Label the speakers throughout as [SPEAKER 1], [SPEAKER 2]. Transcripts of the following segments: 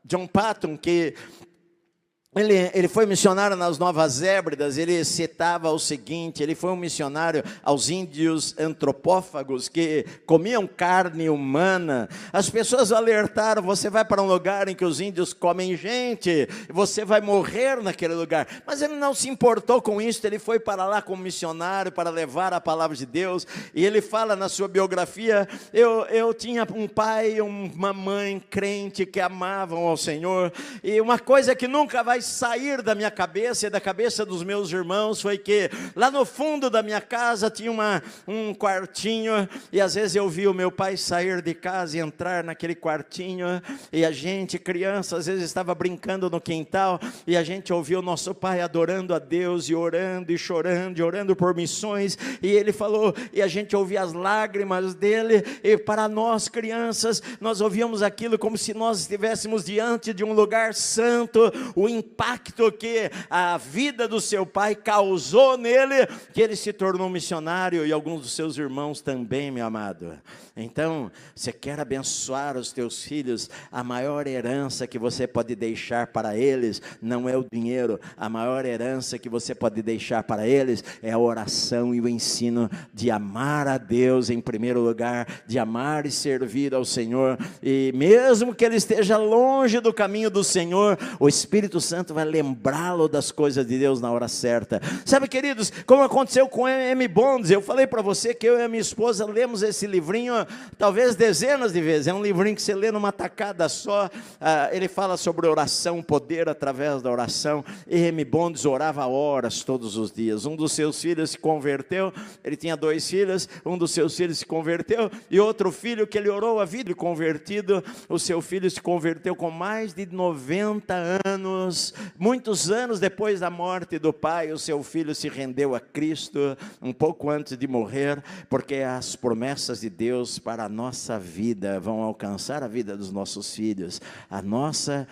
[SPEAKER 1] John Patton, que ele foi missionário nas Novas Hébridas. Ele citava o seguinte: ele foi um missionário aos índios antropófagos que comiam carne humana. As pessoas alertaram: você vai para um lugar em que os índios comem gente, você vai morrer naquele lugar. Mas ele não se importou com isso. Ele foi para lá como missionário para levar a palavra de Deus. E ele fala na sua biografia: eu tinha um pai e uma mãe crente que amavam ao Senhor, e uma coisa que nunca vai sair da minha cabeça e da cabeça dos meus irmãos foi que lá no fundo da minha casa tinha um quartinho, e às vezes eu vi o meu pai sair de casa e entrar naquele quartinho, e a gente, criança, às vezes estava brincando no quintal, e a gente ouvia o nosso pai adorando a Deus, e orando, e chorando, e orando por missões, e ele falou, e a gente ouvia as lágrimas dele, e para nós crianças, nós ouvíamos aquilo como se nós estivéssemos diante de um lugar santo, o impacto que a vida do seu pai causou nele, que ele se tornou missionário, e alguns dos seus irmãos também, meu amado. Então, você quer abençoar os teus filhos? A maior herança que você pode deixar para eles não é o dinheiro. A maior herança que você pode deixar para eles é a oração e o ensino de amar a Deus em primeiro lugar, de amar e servir ao Senhor. E mesmo que ele esteja longe do caminho do Senhor, o Espírito Santo vai lembrá-lo das coisas de Deus na hora certa. Sabe, queridos, como aconteceu com M. Bonds, eu falei para você que eu e a minha esposa lemos esse livrinho talvez dezenas de vezes. É um livrinho que você lê numa tacada só. Ele fala sobre oração, poder através da oração. E M. Bonds orava horas todos os dias. Um dos seus filhos se converteu. Ele tinha 2 filhos, um dos seus filhos se converteu, e outro filho que ele orou a vida convertido, o seu filho se converteu com mais de 90 anos. Muitos anos depois da morte do pai, o seu filho se rendeu a Cristo, um pouco antes de morrer, porque as promessas de Deus para a nossa vida vão alcançar a vida dos nossos filhos. A nossa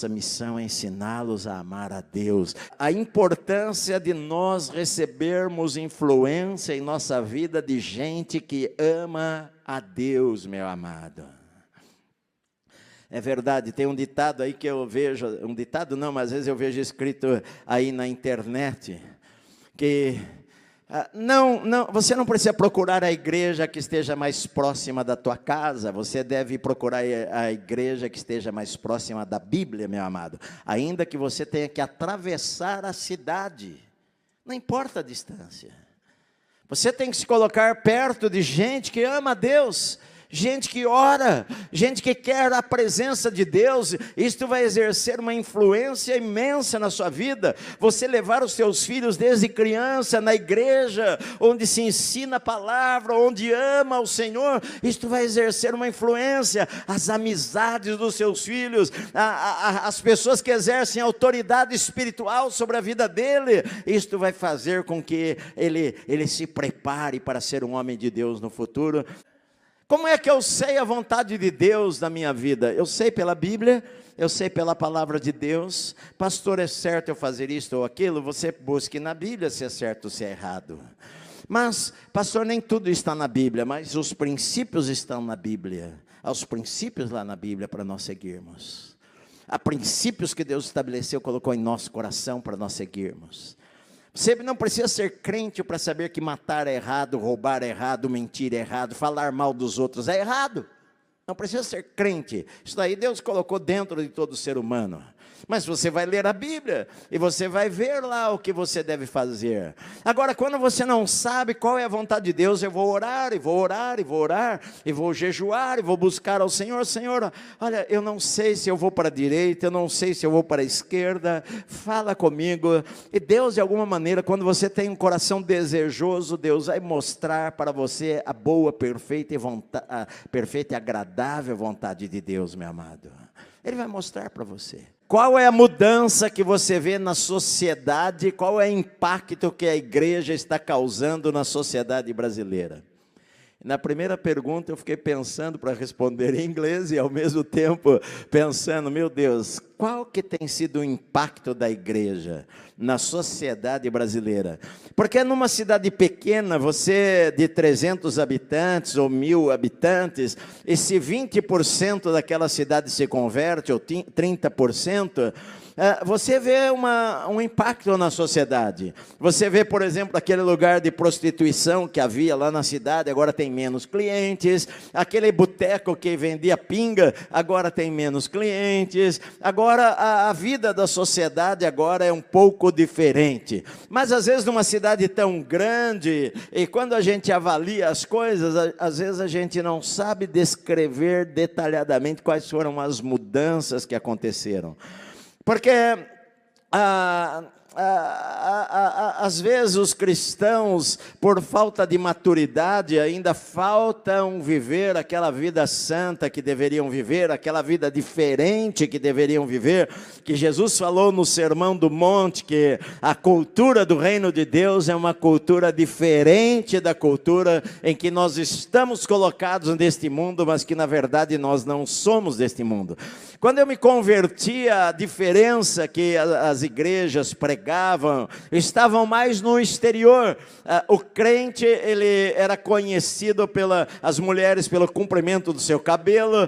[SPEAKER 1] missão é ensiná-los a amar a Deus. A importância de nós recebermos influência em nossa vida de gente que ama a Deus, meu amado. É verdade, tem um ditado aí que eu vejo, um ditado não, mas às vezes eu vejo escrito aí na internet, que você não precisa procurar a igreja que esteja mais próxima da tua casa, você deve procurar a igreja que esteja mais próxima da Bíblia, meu amado, ainda que você tenha que atravessar a cidade, não importa a distância, você tem que se colocar perto de gente que ama a Deus, gente que ora, gente que quer a presença de Deus. Isto vai exercer uma influência imensa na sua vida. Você levar os seus filhos desde criança na igreja, onde se ensina a palavra, onde ama o Senhor, isto vai exercer uma influência. As amizades dos seus filhos, as pessoas que exercem autoridade espiritual sobre a vida dele, isto vai fazer com que ele se prepare para ser um homem de Deus no futuro. Como é que eu sei a vontade de Deus na minha vida? Eu sei pela Bíblia, eu sei pela palavra de Deus. Pastor, é certo eu fazer isto ou aquilo? Você busque na Bíblia se é certo ou se é errado. Mas, pastor, nem tudo está na Bíblia, mas os princípios estão na Bíblia. Há os princípios lá na Bíblia para nós seguirmos. Há princípios que Deus estabeleceu, colocou em nosso coração para nós seguirmos. Você não precisa ser crente para saber que matar é errado, roubar é errado, mentir é errado, falar mal dos outros é errado. Não precisa ser crente. Isso daí Deus colocou dentro de todo ser humano. Mas você vai ler a Bíblia e você vai ver lá o que você deve fazer. Agora, quando você não sabe qual é a vontade de Deus, eu vou orar, e vou orar, e vou orar, e vou jejuar, e vou buscar ao Senhor. Senhor, olha, eu não sei se eu vou para a direita, eu não sei se eu vou para a esquerda, fala comigo. E Deus, de alguma maneira, quando você tem um coração desejoso, Deus vai mostrar para você a boa, perfeita e agradável vontade de Deus, meu amado. Ele vai mostrar para você. Qual é a mudança que você vê na sociedade? Qual é o impacto que a igreja está causando na sociedade brasileira? Na primeira pergunta eu fiquei pensando para responder em inglês e ao mesmo tempo pensando, meu Deus, qual que tem sido o impacto da igreja na sociedade brasileira? Porque numa cidade pequena, você de 300 habitantes ou 1.000 habitantes, e se 20% daquela cidade se converte, ou 30%, você vê um impacto na sociedade. Você vê, por exemplo, aquele lugar de prostituição que havia lá na cidade, agora tem menos clientes. Aquele boteco que vendia pinga, agora tem menos clientes. Agora a vida da sociedade agora é um pouco diferente. Mas às vezes numa cidade tão grande, e quando a gente avalia as coisas, às vezes a gente não sabe descrever detalhadamente quais foram as mudanças que aconteceram. Porque às vezes os cristãos, por falta de maturidade, ainda faltam viver aquela vida santa que deveriam viver, aquela vida diferente que deveriam viver, que Jesus falou no Sermão do Monte, que a cultura do reino de Deus é uma cultura diferente da cultura em que nós estamos colocados neste mundo, mas que na verdade nós não somos deste mundo. Quando eu me converti, a diferença que as igrejas pregavam estavam mais no exterior. O crente, ele era conhecido as mulheres pelo comprimento do seu cabelo,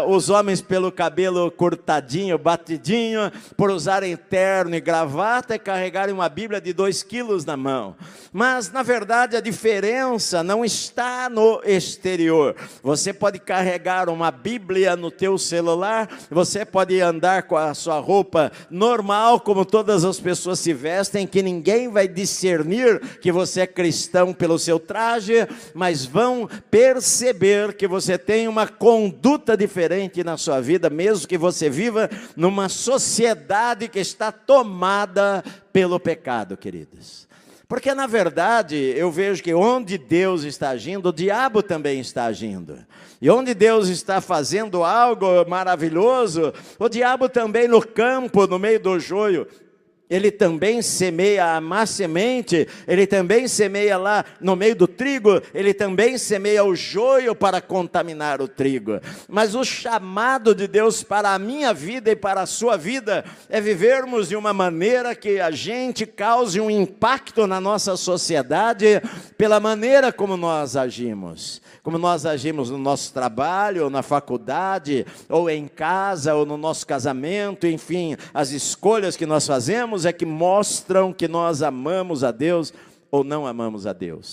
[SPEAKER 1] os homens pelo cabelo cortadinho, batidinho, por usarem terno e gravata e carregarem uma Bíblia de 2 quilos na mão. Mas, na verdade, a diferença não está no exterior. Você pode carregar uma Bíblia no teu celular, você pode andar com a sua roupa normal, como todas as pessoas se vestem, que ninguém vai discernir que você é cristão pelo seu traje, mas vão perceber que você tem uma conduta diferente na sua vida, mesmo que você viva numa sociedade que está tomada pelo pecado, queridos. Porque, na verdade, eu vejo que onde Deus está agindo, o diabo também está agindo. E onde Deus está fazendo algo maravilhoso, o diabo também no campo, no meio do joio, ele também semeia a má semente, ele também semeia lá no meio do trigo, ele também semeia o joio para contaminar o trigo. Mas o chamado de Deus para a minha vida e para a sua vida é vivermos de uma maneira que a gente cause um impacto na nossa sociedade pela maneira como nós agimos. Como nós agimos no nosso trabalho, ou na faculdade, ou em casa, ou no nosso casamento, enfim, as escolhas que nós fazemos é que mostram que nós amamos a Deus ou não amamos a Deus.